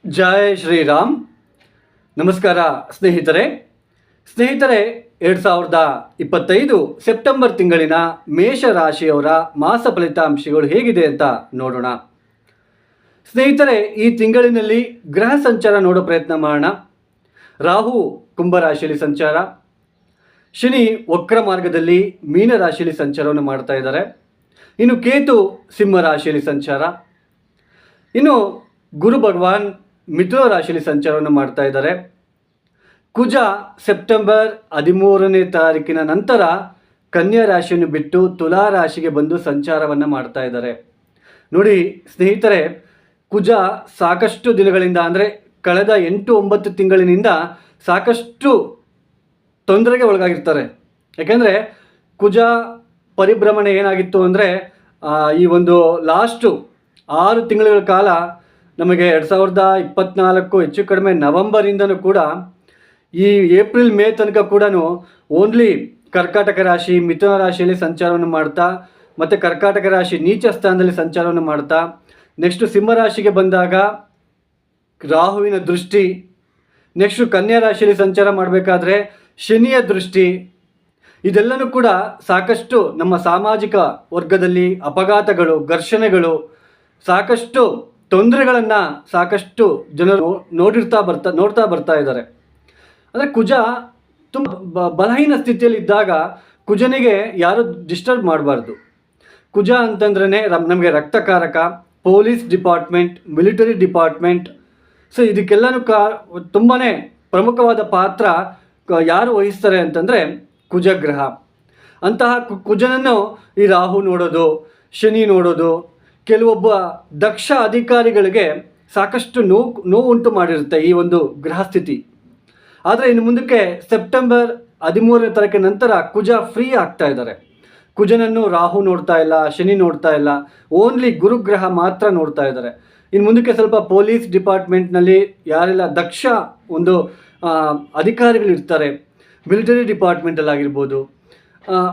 ಜೈ ಶ್ರೀರಾಮ್. ನಮಸ್ಕಾರ ಸ್ನೇಹಿತರೆ. 2025 ಸೆಪ್ಟೆಂಬರ್ ತಿಂಗಳಿನ ಮೇಷ ರಾಶಿಯವರ ಮಾಸ ಫಲಿತಾಂಶಗಳು ಹೇಗಿದೆ ಅಂತ ನೋಡೋಣ. ಸ್ನೇಹಿತರೆ, ಈ ತಿಂಗಳಿನಲ್ಲಿ ಗ್ರಹ ಸಂಚಾರ ನೋಡೋ ಪ್ರಯತ್ನ ಮಾಡೋಣ. ರಾಹು ಕುಂಭರಾಶಿಯಲ್ಲಿ ಸಂಚಾರ, ಶನಿ ವಕ್ರ ಮಾರ್ಗದಲ್ಲಿ ಮೀನ ರಾಶಿಯಲ್ಲಿ ಸಂಚಾರವನ್ನು ಮಾಡ್ತಾ ಇದ್ದಾರೆ. ಇನ್ನು ಕೇತು ಸಿಂಹ ರಾಶಿಯಲ್ಲಿ ಸಂಚಾರ, ಇನ್ನು ಗುರು ಭಗವಾನ್ ಮಿಥುನ ರಾಶಿಯಲ್ಲಿ ಸಂಚಾರವನ್ನು ಮಾಡ್ತಾ ಇದ್ದಾರೆ. ಕುಜ ಸೆಪ್ಟೆಂಬರ್ 13ನೇ ತಾರೀಕಿನ ನಂತರ ಕನ್ಯಾ ರಾಶಿಯನ್ನು ಬಿಟ್ಟು ತುಲಾ ರಾಶಿಗೆ ಬಂದು ಸಂಚಾರವನ್ನು ಮಾಡ್ತಾ ಇದ್ದಾರೆ. ನೋಡಿ ಸ್ನೇಹಿತರೆ, ಕುಜ ಸಾಕಷ್ಟು ದಿನಗಳಿಂದ ಅಂದರೆ ಕಳೆದ 8-9 ತಿಂಗಳಿನಿಂದ ಸಾಕಷ್ಟು ತೊಂದರೆಗೆ ಒಳಗಾಗಿರ್ತಾರೆ. ಯಾಕೆಂದರೆ ಕುಜ ಪರಿಭ್ರಮಣೆ ಏನಾಗಿತ್ತು ಅಂದರೆ ಈ ಒಂದು ಲಾಸ್ಟು 6 ತಿಂಗಳ ಕಾಲ ನಮಗೆ 2024 ಹೆಚ್ಚು ಕಡಿಮೆ ನವಂಬರಿಂದನೂ ಕೂಡ ಈ ಏಪ್ರಿಲ್ ಮೇ ತನಕ ಕೂಡ ಓನ್ಲಿ ಕರ್ಕಾಟಕ ರಾಶಿ ಮಿಥುನ ರಾಶಿಯಲ್ಲಿ ಸಂಚಾರವನ್ನು ಮಾಡ್ತಾ, ಮತ್ತು ಕರ್ಕಾಟಕ ರಾಶಿ ನೀಚ ಸ್ಥಾನದಲ್ಲಿ ಸಂಚಾರವನ್ನು ಮಾಡ್ತಾ, ನೆಕ್ಸ್ಟು ಸಿಂಹ ರಾಶಿಗೆ ಬಂದಾಗ ರಾಹುವಿನ ದೃಷ್ಟಿ, ನೆಕ್ಸ್ಟು ಕನ್ಯಾ ರಾಶಿಯಲ್ಲಿ ಸಂಚಾರ ಮಾಡಬೇಕಾದ್ರೆ ಶನಿಯ ದೃಷ್ಟಿ, ಇದೆಲ್ಲನೂ ಕೂಡ ಸಾಕಷ್ಟು ನಮ್ಮ ಸಾಮಾಜಿಕ ವರ್ಗದಲ್ಲಿ ಅಪಘಾತಗಳು, ಘರ್ಷಣೆಗಳು, ಸಾಕಷ್ಟು ತೊಂದರೆಗಳನ್ನು ಸಾಕಷ್ಟು ಜನರು ನೋಡ್ತಾ ಬರ್ತಾ ಇದ್ದಾರೆ. ಅಂದರೆ ಕುಜ ತುಂಬ ಬಲಹೀನ ಸ್ಥಿತಿಯಲ್ಲಿ ಇದ್ದಾಗ ಕುಜನಿಗೆ ಯಾರು ಡಿಸ್ಟರ್ಬ್ ಮಾಡಬಾರ್ದು. ಕುಜ ಅಂತಂದ್ರೇ ನಮಗೆ ರಕ್ತಕಾರಕ, police department, military department, so ಇದಕ್ಕೆಲ್ಲನೂ ತುಂಬಾ ಪ್ರಮುಖವಾದ ಪಾತ್ರ ಯಾರು ವಹಿಸ್ತಾರೆ ಅಂತಂದರೆ ಕುಜಗ್ರಹ. ಅಂತಹ ಕುಜನನ್ನು ಈ ರಾಹು ನೋಡೋದು, ಶನಿ ನೋಡೋದು ಕೆಲವೊಬ್ಬ ದಕ್ಷ ಅಧಿಕಾರಿಗಳಿಗೆ ಸಾಕಷ್ಟು ನೋವುಂಟು ಮಾಡಿರುತ್ತೆ ಈ ಒಂದು ಗ್ರಹ ಸ್ಥಿತಿ. ಆದರೆ ಇನ್ನು ಮುಂದಕ್ಕೆ ಸೆಪ್ಟೆಂಬರ್ 13ನೇ ತಾರೀಕಿನ ನಂತರ ಕುಜ ಫ್ರೀ ಆಗ್ತಾ ಇದ್ದಾರೆ. ಕುಜನನ್ನು ರಾಹು ನೋಡ್ತಾ ಇಲ್ಲ, ಶನಿ ನೋಡ್ತಾ ಇಲ್ಲ, ಓನ್ಲಿ ಗುರುಗ್ರಹ ಮಾತ್ರ ನೋಡ್ತಾ ಇದ್ದಾರೆ. ಇನ್ನು ಮುಂದಕ್ಕೆ ಸ್ವಲ್ಪ ಪೊಲೀಸ್ ಡಿಪಾರ್ಟ್ಮೆಂಟ್ನಲ್ಲಿ ಯಾರೆಲ್ಲ ದಕ್ಷ ಒಂದು ಅಧಿಕಾರಿಗಳಿರ್ತಾರೆ, ಮಿಲಿಟರಿ ಡಿಪಾರ್ಟ್ಮೆಂಟಲ್ಲಾಗಿರ್ಬೋದು,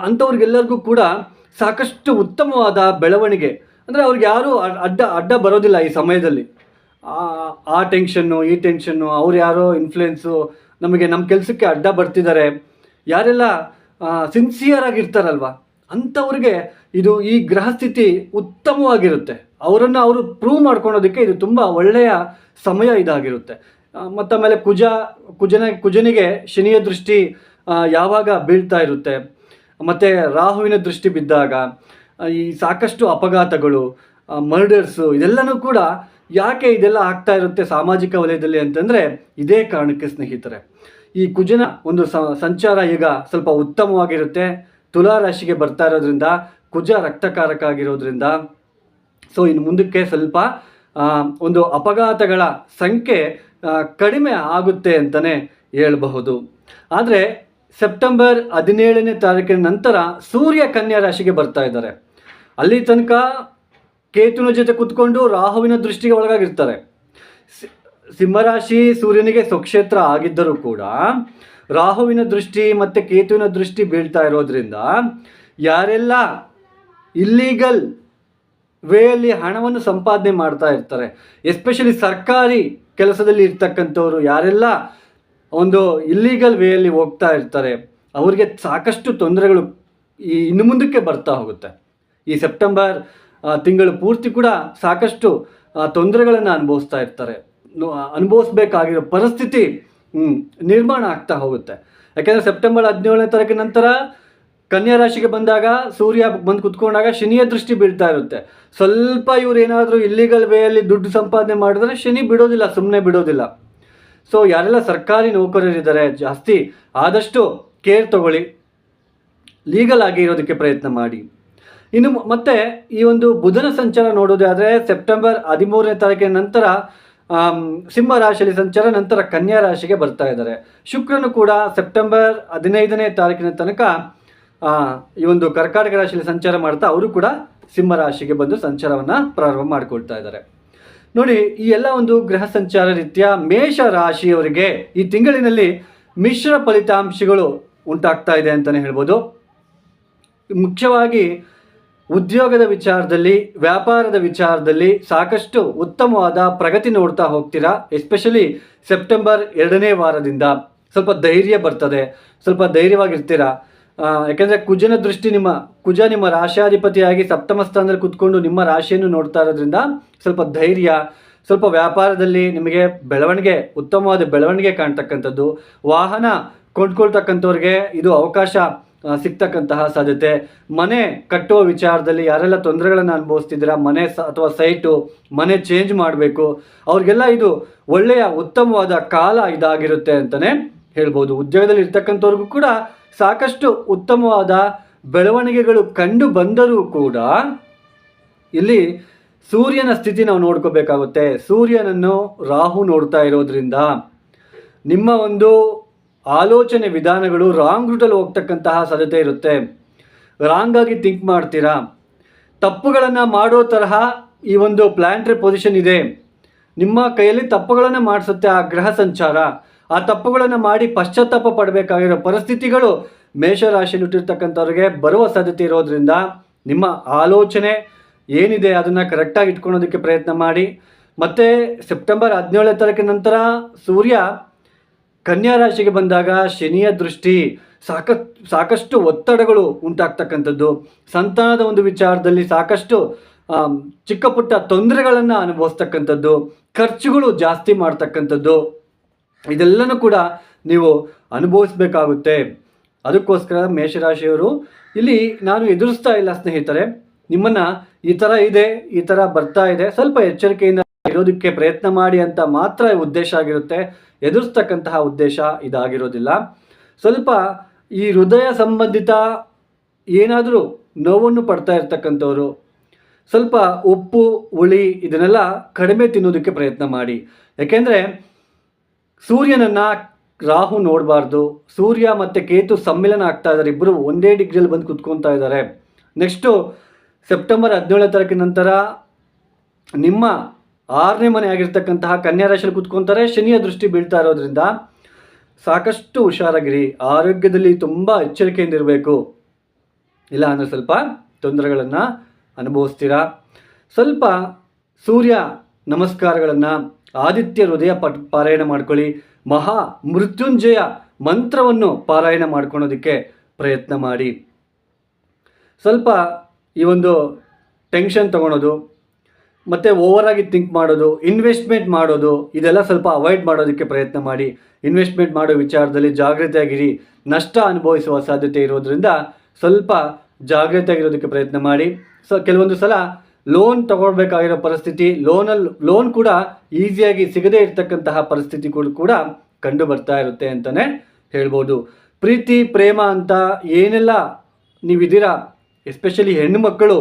ಅಂಥವ್ರಿಗೆಲ್ಲರಿಗೂ ಕೂಡ ಸಾಕಷ್ಟು ಉತ್ತಮವಾದ ಬೆಳವಣಿಗೆ. ಅಂದರೆ ಅವ್ರಿಗೆ ಯಾರೂ ಅಡ್ಡ ಬರೋದಿಲ್ಲ ಈ ಸಮಯದಲ್ಲಿ. ಆ ಟೆನ್ಷನ್ನು ಈ ಟೆನ್ಷನ್ನು, ಅವ್ರು ಯಾರೋ ಇನ್ಫ್ಲುಯೆನ್ಸು, ನಮಗೆ ನಮ್ಮ ಕೆಲಸಕ್ಕೆ ಅಡ್ಡ ಬರ್ತಿದ್ದಾರೆ, ಯಾರೆಲ್ಲ ಸಿನ್ಸಿಯರ್ ಆಗಿರ್ತಾರಲ್ವ ಅಂಥವ್ರಿಗೆ ಈ ಗ್ರಹ ಸ್ಥಿತಿ ಉತ್ತಮವಾಗಿರುತ್ತೆ. ಅವರನ್ನು ಅವರು ಪ್ರೂವ್ ಮಾಡ್ಕೊಳೋದಕ್ಕೆ ಇದು ತುಂಬ ಒಳ್ಳೆಯ ಸಮಯ ಇದಾಗಿರುತ್ತೆ. ಮತ್ತು ಆಮೇಲೆ ಕುಜನಿಗೆ ಶನಿಯ ದೃಷ್ಟಿ ಯಾವಾಗ ಬೀಳ್ತಾ ಇರುತ್ತೆ, ಮತ್ತು ರಾಹುವಿನ ದೃಷ್ಟಿ ಬಿದ್ದಾಗ ಈ ಸಾಕಷ್ಟು ಅಪಘಾತಗಳು, ಮರ್ಡರ್ಸು, ಇದೆಲ್ಲನೂ ಕೂಡ ಯಾಕೆ ಇದೆಲ್ಲ ಆಗ್ತಾ ಇರುತ್ತೆ ಸಾಮಾಜಿಕ ವಲಯದಲ್ಲಿ ಅಂತಂದರೆ ಇದೇ ಕಾರಣಕ್ಕೆ ಸ್ನೇಹಿತರೆ. ಈ ಕುಜನ ಒಂದು ಸಂಚಾರ ಈಗ ಸ್ವಲ್ಪ ಉತ್ತಮವಾಗಿರುತ್ತೆ. ತುಲಾ ರಾಶಿಗೆ ಬರ್ತಾ ಇರೋದ್ರಿಂದ, ಕುಜ ರಕ್ತಕಾರಕ ಆಗಿರೋದ್ರಿಂದ, ಸೊ ಇನ್ನು ಮುಂದಕ್ಕೆ ಸ್ವಲ್ಪ ಒಂದು ಅಪಘಾತಗಳ ಸಂಖ್ಯೆ ಕಡಿಮೆ ಆಗುತ್ತೆ ಅಂತಲೇ ಹೇಳಬಹುದು. ಆದರೆ ಸೆಪ್ಟೆಂಬರ್ 17ನೇ ತಾರೀಕಿನ ನಂತರ ಸೂರ್ಯ ಕನ್ಯಾ ರಾಶಿಗೆ ಬರ್ತಾ ಇದ್ದಾರೆ. ಅಲ್ಲಿ ತನಕ ಕೇತುವಿನ ಜೊತೆ ಕೂತ್ಕೊಂಡು ರಾಹುವಿನ ದೃಷ್ಟಿಗೆ ಒಳಗಾಗಿರ್ತಾರೆ. ಸಿಂಹರಾಶಿ ಸೂರ್ಯನಿಗೆ ಸ್ವಕ್ಷೇತ್ರ ಆಗಿದ್ದರೂ ಕೂಡ ರಾಹುವಿನ ದೃಷ್ಟಿ ಮತ್ತು ಕೇತುವಿನ ದೃಷ್ಟಿ ಬೀಳ್ತಾ ಇರೋದ್ರಿಂದ ಯಾರೆಲ್ಲ ಇಲ್ಲೀಗಲ್ ವೇಯಲ್ಲಿ ಹಣವನ್ನು ಸಂಪಾದನೆ ಮಾಡ್ತಾ ಇರ್ತಾರೆ, ಎಸ್ಪೆಷಲಿ ಸರ್ಕಾರಿ ಕೆಲಸದಲ್ಲಿ ಇರ್ತಕ್ಕಂಥವ್ರು ಯಾರೆಲ್ಲ ಒಂದು ಇಲ್ಲೀಗಲ್ ವೇಯಲ್ಲಿ ಹೋಗ್ತಾ ಇರ್ತಾರೆ, ಅವರಿಗೆ ಸಾಕಷ್ಟು ತೊಂದರೆಗಳು ಇನ್ನು ಮುಂದಕ್ಕೆ ಬರ್ತಾ ಹೋಗುತ್ತೆ. ಈ ಸೆಪ್ಟೆಂಬರ್ ತಿಂಗಳು ಪೂರ್ತಿ ಕೂಡ ಸಾಕಷ್ಟು ತೊಂದರೆಗಳನ್ನು ಅನುಭವಿಸ್ಬೇಕಾಗಿರೋ ಪರಿಸ್ಥಿತಿ ನಿರ್ಮಾಣ ಆಗ್ತಾ ಹೋಗುತ್ತೆ. ಯಾಕೆಂದರೆ ಸೆಪ್ಟೆಂಬರ್ 17ನೇ ತಾರೀಕಿನ ನಂತರ ಕನ್ಯಾ ರಾಶಿಗೆ ಬಂದಾಗ ಸೂರ್ಯ ಬಂದು ಕುತ್ಕೊಂಡಾಗ ಶನಿಯ ದೃಷ್ಟಿ ಬೀಳ್ತಾ ಇರುತ್ತೆ. ಸ್ವಲ್ಪ ಇವ್ರು ಏನಾದರೂ ಇಲ್ಲಿಗಲ್ ವೇಯಲ್ಲಿ ದುಡ್ಡು ಸಂಪಾದನೆ ಮಾಡಿದ್ರೆ ಶನಿ ಬಿಡೋದಿಲ್ಲ, ಸುಮ್ಮನೆ ಬಿಡೋದಿಲ್ಲ. ಸೊ ಯಾರೆಲ್ಲ ಸರ್ಕಾರಿ ನೌಕರರಿದ್ದಾರೆ ಜಾಸ್ತಿ ಆದಷ್ಟು ಕೇರ್ ತಗೊಳ್ಳಿ, ಲೀಗಲ್ ಆಗಿ ಇರೋದಕ್ಕೆ ಪ್ರಯತ್ನ ಮಾಡಿ. ಇನ್ನು ಮತ್ತೆ ಈ ಒಂದು ಬುಧನ ಸಂಚಾರ ನೋಡೋದಾದರೆ ಸೆಪ್ಟೆಂಬರ್ 13ನೇ ತಾರೀಕಿನ ನಂತರ ಸಿಂಹ ರಾಶಿಯಲ್ಲಿ ಸಂಚಾರ, ನಂತರ ಕನ್ಯಾ ರಾಶಿಗೆ ಬರ್ತಾ ಇದ್ದಾರೆ. ಶುಕ್ರನು ಕೂಡ ಸೆಪ್ಟೆಂಬರ್ 15ನೇ ತಾರೀಕಿನ ತನಕ ಈ ಒಂದು ಕರ್ಕಾಟಕ ರಾಶಿಯಲ್ಲಿ ಸಂಚಾರ ಮಾಡ್ತಾ ಅವರು ಕೂಡ ಸಿಂಹ ರಾಶಿಗೆ ಬಂದು ಸಂಚಾರವನ್ನು ಪ್ರಾರಂಭ ಮಾಡಿಕೊಳ್ತಾ ಇದ್ದಾರೆ. ನೋಡಿ, ಈ ಎಲ್ಲ ಒಂದು ಗ್ರಹ ಸಂಚಾರ ರೀತ್ಯ ಮೇಷ ರಾಶಿಯವರಿಗೆ ಈ ತಿಂಗಳಿನಲ್ಲಿ ಮಿಶ್ರ ಫಲಿತಾಂಶಗಳು ಉಂಟಾಗ್ತಾ ಇದೆ ಅಂತಲೇ ಹೇಳ್ಬೋದು. ಮುಖ್ಯವಾಗಿ ಉದ್ಯೋಗದ ವಿಚಾರದಲ್ಲಿ, ವ್ಯಾಪಾರದ ವಿಚಾರದಲ್ಲಿ ಸಾಕಷ್ಟು ಉತ್ತಮವಾದ ಪ್ರಗತಿ ನೋಡ್ತಾ ಹೋಗ್ತೀರಾ. ಎಸ್ಪೆಷಲಿ ಸೆಪ್ಟೆಂಬರ್ 2ನೇ ವಾರದಿಂದ ಸ್ವಲ್ಪ ಧೈರ್ಯ ಬರ್ತದೆ, ಸ್ವಲ್ಪ ಧೈರ್ಯವಾಗಿರ್ತೀರಾ. ಯಾಕೆಂದರೆ ಕುಜ ನಿಮ್ಮ ರಾಶಿಯಾಧಿಪತಿಯಾಗಿ ಸಪ್ತಮ ಸ್ಥಾನದಲ್ಲಿ ಕುತ್ಕೊಂಡು ನಿಮ್ಮ ರಾಶಿಯನ್ನು ನೋಡ್ತಾ ಇರೋದ್ರಿಂದ ಸ್ವಲ್ಪ ಧೈರ್ಯ, ಸ್ವಲ್ಪ ವ್ಯಾಪಾರದಲ್ಲಿ ನಿಮಗೆ ಉತ್ತಮವಾದ ಬೆಳವಣಿಗೆ ಕಾಣ್ತಕ್ಕಂಥದ್ದು. ವಾಹನ ಕೊಂಡ್ಕೊಳ್ತಕ್ಕಂಥವ್ರಿಗೆ ಇದು ಅವಕಾಶ ಸಿಗ್ತಕ್ಕಂತಹ ಸಾಧ್ಯತೆ. ಮನೆ ಕಟ್ಟುವ ವಿಚಾರದಲ್ಲಿ ಯಾರೆಲ್ಲ ತೊಂದರೆಗಳನ್ನು ಅನುಭವಿಸ್ತಿದ್ದೀರಾ, ಮನೆ ಅಥವಾ ಸೈಟು, ಮನೆ ಚೇಂಜ್ ಮಾಡಬೇಕು, ಅವ್ರಿಗೆಲ್ಲ ಇದು ಒಳ್ಳೆಯ ಉತ್ತಮವಾದ ಕಾಲ ಇದಾಗಿರುತ್ತೆ ಅಂತಲೇ ಹೇಳ್ಬೋದು. ಉದ್ಯೋಗದಲ್ಲಿ ಇರ್ತಕ್ಕಂಥವ್ರಿಗೂ ಕೂಡ ಸಾಕಷ್ಟು ಉತ್ತಮವಾದ ಬೆಳವಣಿಗೆಗಳು ಕಂಡು ಬಂದರೂ ಕೂಡ ಇಲ್ಲಿ ಸೂರ್ಯನ ಸ್ಥಿತಿ ನಾವು ನೋಡ್ಕೋಬೇಕಾಗುತ್ತೆ. ಸೂರ್ಯನನ್ನು ರಾಹು ನೋಡ್ತಾ ಇರೋದ್ರಿಂದ ನಿಮ್ಮ ಒಂದು ಆಲೋಚನೆ ವಿಧಾನಗಳು ರಾಂಗ್ ರೂಟಲ್ಲಿ ಹೋಗ್ತಕ್ಕಂತಹ ಸಾಧ್ಯತೆ ಇರುತ್ತೆ. ರಾಂಗಾಗಿ ಥಿಂಕ್ ಮಾಡ್ತೀರಾ. ತಪ್ಪುಗಳನ್ನು ಮಾಡೋ ತರಹ ಈ ಒಂದು ಪ್ಲಾನೆಟರಿ ಪೊಸಿಷನ್ ಇದೆ. ನಿಮ್ಮ ಕೈಯಲ್ಲಿ ತಪ್ಪುಗಳನ್ನು ಮಾಡಿಸುತ್ತೆ ಆ ಗ್ರಹ ಸಂಚಾರ. ಆ ತಪ್ಪುಗಳನ್ನು ಮಾಡಿ ಪಶ್ಚಾತ್ತಾಪ ಪಡಬೇಕಾಗಿರೋ ಪರಿಸ್ಥಿತಿಗಳು ಮೇಷರಾಶಿಯಲ್ಲಿ ಹುಟ್ಟಿರ್ತಕ್ಕಂಥವ್ರಿಗೆ ಬರುವ ಸಾಧ್ಯತೆ ಇರೋದ್ರಿಂದ ನಿಮ್ಮ ಆಲೋಚನೆ ಏನಿದೆ ಅದನ್ನು ಕರೆಕ್ಟಾಗಿ ಇಟ್ಕೊಳ್ಳೋದಕ್ಕೆ ಪ್ರಯತ್ನ ಮಾಡಿ. ಮತ್ತು ಸೆಪ್ಟೆಂಬರ್ 17ನೇ ತಾರೀಕಿನ ನಂತರ ಸೂರ್ಯ ಕನ್ಯಾ ರಾಶಿಗೆ ಬಂದಾಗ ಶನಿಯ ದೃಷ್ಟಿ, ಸಾಕಷ್ಟು ಒತ್ತಡಗಳು ಉಂಟಾಗ್ತಕ್ಕಂಥದ್ದು, ಸಂತಾನದ ಒಂದು ವಿಚಾರದಲ್ಲಿ ಸಾಕಷ್ಟು ಚಿಕ್ಕ ಪುಟ್ಟ ತೊಂದರೆಗಳನ್ನು ಅನುಭವಿಸ್ತಕ್ಕಂಥದ್ದು, ಖರ್ಚುಗಳು ಜಾಸ್ತಿ ಮಾಡ್ತಕ್ಕಂಥದ್ದು, ಇದೆಲ್ಲನೂ ಕೂಡ ನೀವು ಅನುಭವಿಸ್ಬೇಕಾಗುತ್ತೆ. ಅದಕ್ಕೋಸ್ಕರ ಮೇಷರಾಶಿಯವರು ಇಲ್ಲಿ ನಾನು ಎದುರಿಸ್ತಾ ಇಲ್ಲ ಸ್ನೇಹಿತರೆ, ನಿಮ್ಮನ್ನು ಈ ಥರ ಇದೆ, ಈ ಥರ ಬರ್ತಾ ಇದೆ, ಸ್ವಲ್ಪ ಎಚ್ಚರಿಕೆಯಿಂದ ಇರೋದಕ್ಕೆ ಪ್ರಯತ್ನ ಮಾಡಿ ಅಂತ ಮಾತ್ರ ಉದ್ದೇಶ ಆಗಿರುತ್ತೆ. ಎದುರಿಸ್ತಕ್ಕಂತಹ ಉದ್ದೇಶ ಇದಾಗಿರೋದಿಲ್ಲ. ಸ್ವಲ್ಪ ಈ ಹೃದಯ ಸಂಬಂಧಿತ ಏನಾದರೂ ನೋವನ್ನು ಪಡ್ತಾ ಇರ್ತಕ್ಕಂಥವ್ರು ಸ್ವಲ್ಪ ಉಪ್ಪು, ಹುಳಿ ಇದನ್ನೆಲ್ಲ ಕಡಿಮೆ ತಿನ್ನೋದಕ್ಕೆ ಪ್ರಯತ್ನ ಮಾಡಿ. ಯಾಕೆಂದರೆ ಸೂರ್ಯನನ್ನು ರಾಹು ನೋಡಬಾರ್ದು. ಸೂರ್ಯ ಮತ್ತು ಕೇತು ಸಮ್ಮಿಲನ ಆಗ್ತಾ ಇದ್ದಾರೆ, ಇಬ್ಬರು ಒಂದೇ ಡಿಗ್ರಿಯಲ್ಲಿ ಬಂದು ಕುತ್ಕೊತಾ ಇದ್ದಾರೆ. ನೆಕ್ಸ್ಟು ಸೆಪ್ಟೆಂಬರ್ 17ನೇ ತಾರೀಕಿನ ನಂತರ ನಿಮ್ಮ 6ನೇ ಮನೆ ಆಗಿರ್ತಕ್ಕಂತಹ ಕನ್ಯಾ ರಾಶಿಯಲ್ಲಿ ಕುತ್ಕೊತಾರೆ. ಶನಿಯ ದೃಷ್ಟಿ ಬೀಳ್ತಾ ಇರೋದ್ರಿಂದ ಸಾಕಷ್ಟು ಹುಷಾರಾಗಿರಿ. ಆರೋಗ್ಯದಲ್ಲಿ ತುಂಬ ಎಚ್ಚರಿಕೆಯಿಂದ ಇರಬೇಕು, ಇಲ್ಲ ಅಂದರೆ ಸ್ವಲ್ಪ ತೊಂದರೆಗಳನ್ನು ಅನುಭವಿಸ್ತೀರಾ. ಸ್ವಲ್ಪ ಸೂರ್ಯ ನಮಸ್ಕಾರಗಳನ್ನು, ಆದಿತ್ಯ ಹೃದಯ ಪಾರಾಯಣ ಮಾಡ್ಕೊಳ್ಳಿ. ಮಹಾ ಮೃತ್ಯುಂಜಯ ಮಂತ್ರವನ್ನು ಪಾರಾಯಣ ಮಾಡ್ಕೊಳೋದಕ್ಕೆ ಪ್ರಯತ್ನ ಮಾಡಿ. ಸ್ವಲ್ಪ ಈ ಒಂದು ಟೆನ್ಷನ್ ತೊಗೊಳೋದು ಮತ್ತು ಓವರಾಗಿ ಥಿಂಕ್ ಮಾಡೋದು, ಇನ್ವೆಸ್ಟ್ಮೆಂಟ್ ಮಾಡೋದು, ಇದೆಲ್ಲ ಸ್ವಲ್ಪ ಅವಾಯ್ಡ್ ಮಾಡೋದಕ್ಕೆ ಪ್ರಯತ್ನ ಮಾಡಿ. ಇನ್ವೆಸ್ಟ್ಮೆಂಟ್ ಮಾಡೋ ವಿಚಾರದಲ್ಲಿ ಜಾಗ್ರತೆಯಾಗಿರಿ. ನಷ್ಟ ಅನುಭವಿಸುವ ಸಾಧ್ಯತೆ ಇರೋದ್ರಿಂದ ಸ್ವಲ್ಪ ಜಾಗ್ರತೆಯಾಗಿರೋದಕ್ಕೆ ಪ್ರಯತ್ನ ಮಾಡಿ. ಕೆಲವೊಂದು ಸಲ ಲೋನ್ ತಗೊಳ್ಬೇಕಾಗಿರೋ ಪರಿಸ್ಥಿತಿ, ಲೋನ್ ಕೂಡ ಈಸಿಯಾಗಿ ಸಿಗದೇ ಇರತಕ್ಕಂತಹ ಪರಿಸ್ಥಿತಿಗಳು ಕೂಡ ಕಂಡು ಬರ್ತಾ ಇರುತ್ತೆ ಅಂತಲೇ ಹೇಳ್ಬೋದು. ಪ್ರೀತಿ ಪ್ರೇಮ ಅಂತ ಏನೆಲ್ಲ ನೀವಿದ್ದೀರಾ, ಎಸ್ಪೆಷಲಿ ಹೆಣ್ಣು ಮಕ್ಕಳು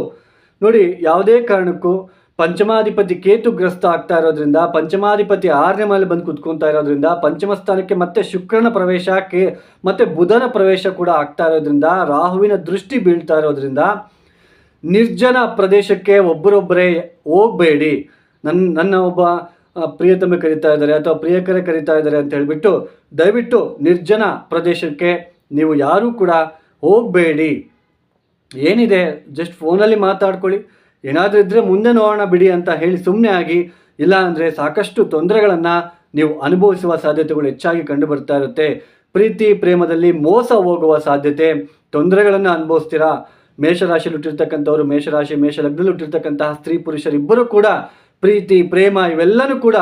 ನೋಡಿ, ಯಾವುದೇ ಕಾರಣಕ್ಕೂ ಪಂಚಮಾಧಿಪತಿ ಕೇತು ಗ್ರಸ್ತ ಆಗ್ತಾ ಇರೋದ್ರಿಂದ, ಪಂಚಮಾಧಿಪತಿ 6ನೇ ಮನೆಯಲ್ಲಿ ಬಂದು ಕುತ್ಕೊತಾ ಇರೋದ್ರಿಂದ, ಪಂಚಮ ಸ್ಥಾನಕ್ಕೆ ಮತ್ತೆ ಶುಕ್ರನ ಪ್ರವೇಶ ಮತ್ತು ಬುಧನ ಪ್ರವೇಶ ಕೂಡ ಆಗ್ತಾ ಇರೋದ್ರಿಂದ, ರಾಹುವಿನ ದೃಷ್ಟಿ ಬೀಳ್ತಾ ಇರೋದ್ರಿಂದ ನಿರ್ಜನ ಪ್ರದೇಶಕ್ಕೆ ಒಬ್ಬರೊಬ್ಬರೇ ಹೋಗಬೇಡಿ. ನನ್ನ ಒಬ್ಬ ಪ್ರಿಯತಮೆ ಕರೀತಾ ಇದ್ದಾರೆ ಅಥವಾ ಪ್ರಿಯಕರೇ ಕರೀತಾ ಇದ್ದಾರೆ ಅಂತ ಹೇಳಿಬಿಟ್ಟು ದಯವಿಟ್ಟು ನಿರ್ಜನ ಪ್ರದೇಶಕ್ಕೆ ನೀವು ಯಾರೂ ಕೂಡ ಹೋಗಬೇಡಿ. ಏನಿದೆ ಜಸ್ಟ್ ಫೋನಲ್ಲಿ ಮಾತಾಡ್ಕೊಳ್ಳಿ, ಏನಾದರೂ ಇದ್ದರೆ ಮುಂದೆ ನೋಡೋಣ ಬಿಡಿ ಅಂತ ಹೇಳಿ ಸುಮ್ಮನೆ ಆಗಿ. ಇಲ್ಲ ಅಂದರೆ ಸಾಕಷ್ಟು ತೊಂದರೆಗಳನ್ನು ನೀವು ಅನುಭವಿಸುವ ಸಾಧ್ಯತೆಗಳು ಹೆಚ್ಚಾಗಿ ಕಂಡು ಬರ್ತಾ ಇರುತ್ತೆ. ಪ್ರೀತಿ ಪ್ರೇಮದಲ್ಲಿ ಮೋಸ ಹೋಗುವ ಸಾಧ್ಯತೆ, ತೊಂದರೆಗಳನ್ನು ಅನುಭವಿಸ್ತೀರಾ. ಮೇಷರಾಶಿಯಲ್ಲಿ ಹುಟ್ಟಿರ್ತಕ್ಕಂಥವ್ರು, ಮೇಷಲಗ್ನದಲ್ಲಿ ಹುಟ್ಟಿರ್ತಕ್ಕಂತಹ ಸ್ತ್ರೀ ಪುರುಷರಿಬ್ಬರೂ ಕೂಡ ಪ್ರೀತಿ ಪ್ರೇಮ ಇವೆಲ್ಲನೂ ಕೂಡ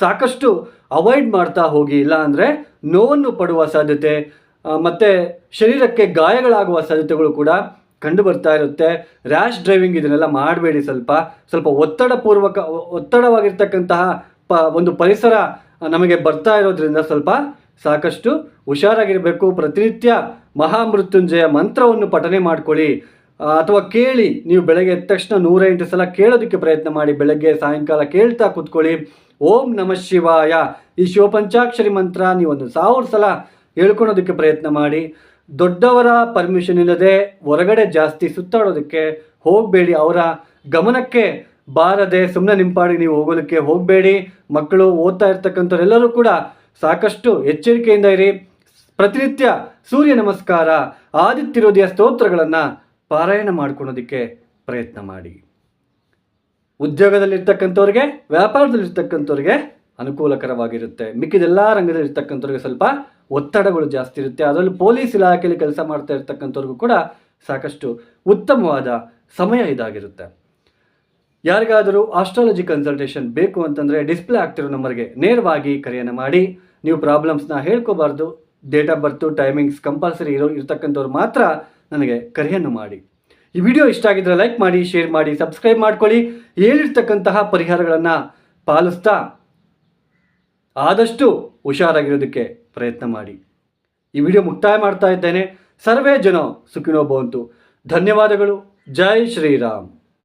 ಸಾಕಷ್ಟು ಅವಾಯ್ಡ್ ಮಾಡ್ತಾ ಹೋಗಿ. ಇಲ್ಲ ಅಂದರೆ ನೋವನ್ನು ಪಡುವ ಸಾಧ್ಯತೆ ಮತ್ತು ಶರೀರಕ್ಕೆ ಗಾಯಗಳಾಗುವ ಸಾಧ್ಯತೆಗಳು ಕೂಡ ಕಂಡು ಬರ್ತಾ ಇರುತ್ತೆ. ರ್ಯಾಶ್ ಡ್ರೈವಿಂಗ್ ಇದನ್ನೆಲ್ಲ ಮಾಡಬೇಡಿ. ಸ್ವಲ್ಪ ಒತ್ತಡವಾಗಿರ್ತಕ್ಕಂತಹ ಒಂದು ಪರಿಸರ ನಮಗೆ ಬರ್ತಾ ಇರೋದ್ರಿಂದ ಸಾಕಷ್ಟು ಹುಷಾರಾಗಿರಬೇಕು. ಪ್ರತಿನಿತ್ಯ ಮಹಾಮೃತ್ಯುಂಜಯ ಮಂತ್ರವನ್ನು ಪಠನೆ ಮಾಡ್ಕೊಳ್ಳಿ ಅಥವಾ ಕೇಳಿ. ನೀವು ಬೆಳಗ್ಗೆ ಎದ್ದ ತಕ್ಷಣ 108 ಸಲ ಕೇಳೋದಕ್ಕೆ ಪ್ರಯತ್ನ ಮಾಡಿ. ಬೆಳಗ್ಗೆ ಸಾಯಂಕಾಲ ಕೇಳ್ತಾ ಕೂತ್ಕೊಳ್ಳಿ. ಓಂ ನಮಃ ಶಿವಾಯ ಈ ಶಿವಪಂಚಾಕ್ಷರಿ ಮಂತ್ರ ನೀವು 1000 ಸಲ ಹೇಳ್ಕೊಳೋದಕ್ಕೆ ಪ್ರಯತ್ನ ಮಾಡಿ. ದೊಡ್ಡವರ ಪರ್ಮಿಷನ್ ಇಲ್ಲದೆ ಹೊರಗಡೆ ಜಾಸ್ತಿ ಸುತ್ತಾಡೋದಕ್ಕೆ ಹೋಗಬೇಡಿ. ಅವರ ಗಮನಕ್ಕೆ ಬಾರದೆ ಸುಮ್ಮನೆ ನಿಂಪಾಡಿ ನೀವು ಹೋಗೋದಕ್ಕೆ ಹೋಗಬೇಡಿ. ಮಕ್ಕಳು ಓದ್ತಾ ಇರ್ತಕ್ಕಂಥವರೆಲ್ಲರೂ ಕೂಡ ಸಾಕಷ್ಟು ಎಚ್ಚರಿಕೆಯಿಂದ ಇರಿ. ಪ್ರತಿನಿತ್ಯ ಸೂರ್ಯ ನಮಸ್ಕಾರ, ಆದಿತ್ಯ ಹೃದಯ ಸ್ತೋತ್ರಗಳನ್ನು ಪಾರಾಯಣ ಮಾಡ್ಕೊಳೋದಕ್ಕೆ ಪ್ರಯತ್ನ ಮಾಡಿ. ಉದ್ಯೋಗದಲ್ಲಿರ್ತಕ್ಕಂಥವ್ರಿಗೆ, ವ್ಯಾಪಾರದಲ್ಲಿರ್ತಕ್ಕಂಥವ್ರಿಗೆ ಅನುಕೂಲಕರವಾಗಿರುತ್ತೆ. ಮಿಕ್ಕಿದೆಲ್ಲ ರಂಗದಲ್ಲಿರ್ತಕ್ಕಂಥವ್ರಿಗೆ ಸ್ವಲ್ಪ ಒತ್ತಡಗಳು ಜಾಸ್ತಿ ಇರುತ್ತೆ. ಅದರಲ್ಲೂ ಪೊಲೀಸ್ ಇಲಾಖೆಯಲ್ಲಿ ಕೆಲಸ ಮಾಡ್ತಾ ಇರ್ತಕ್ಕಂಥವ್ರಿಗೂ ಕೂಡ ಸಾಕಷ್ಟು ಉತ್ತಮವಾದ ಸಮಯ ಇದಾಗಿರುತ್ತೆ. ಯಾರಿಗಾದರೂ ಆಸ್ಟ್ರಾಲಜಿ ಕನ್ಸಲ್ಟೇಷನ್ ಬೇಕು ಅಂತಂದರೆ ಡಿಸ್ಪ್ಲೇ ಆಗ್ತಿರೋ ನಂಬರ್ಗೆ ನೇರವಾಗಿ ಕರೆಯನ್ನು ಮಾಡಿ. ನೀವು ಪ್ರಾಬ್ಲಮ್ಸ್ನ ಹೇಳ್ಕೋಬಾರ್ದು. Date of birth, timings compulsory ಇರ್ತಕ್ಕಂಥವ್ರು ಮಾತ್ರ ನನಗೆ ಕರೆಯನ್ನು ಮಾಡಿ. ಈ ವಿಡಿಯೋ ಇಷ್ಟ ಆಗಿದ್ದರೆ ಲೈಕ್ ಮಾಡಿ, ಶೇರ್ ಮಾಡಿ, ಸಬ್ಸ್ಕ್ರೈಬ್ ಮಾಡ್ಕೊಳ್ಳಿ. ಹೇಳಿರ್ತಕ್ಕಂತಹ ಪರಿಹಾರಗಳನ್ನು ಪಾಲಿಸ್ತಾ ಆದಷ್ಟು ಹುಷಾರಾಗಿರೋದಕ್ಕೆ ಪ್ರಯತ್ನ ಮಾಡಿ. ಈ ವಿಡಿಯೋ ಮುಕ್ತಾಯ ಮಾಡ್ತಾ ಇದ್ದೇನೆ. ಸರ್ವೇ ಜನ ಸುಖಿನೋ ಭವಂತು. ಧನ್ಯವಾದಗಳು. ಜೈ ಶ್ರೀರಾಮ್.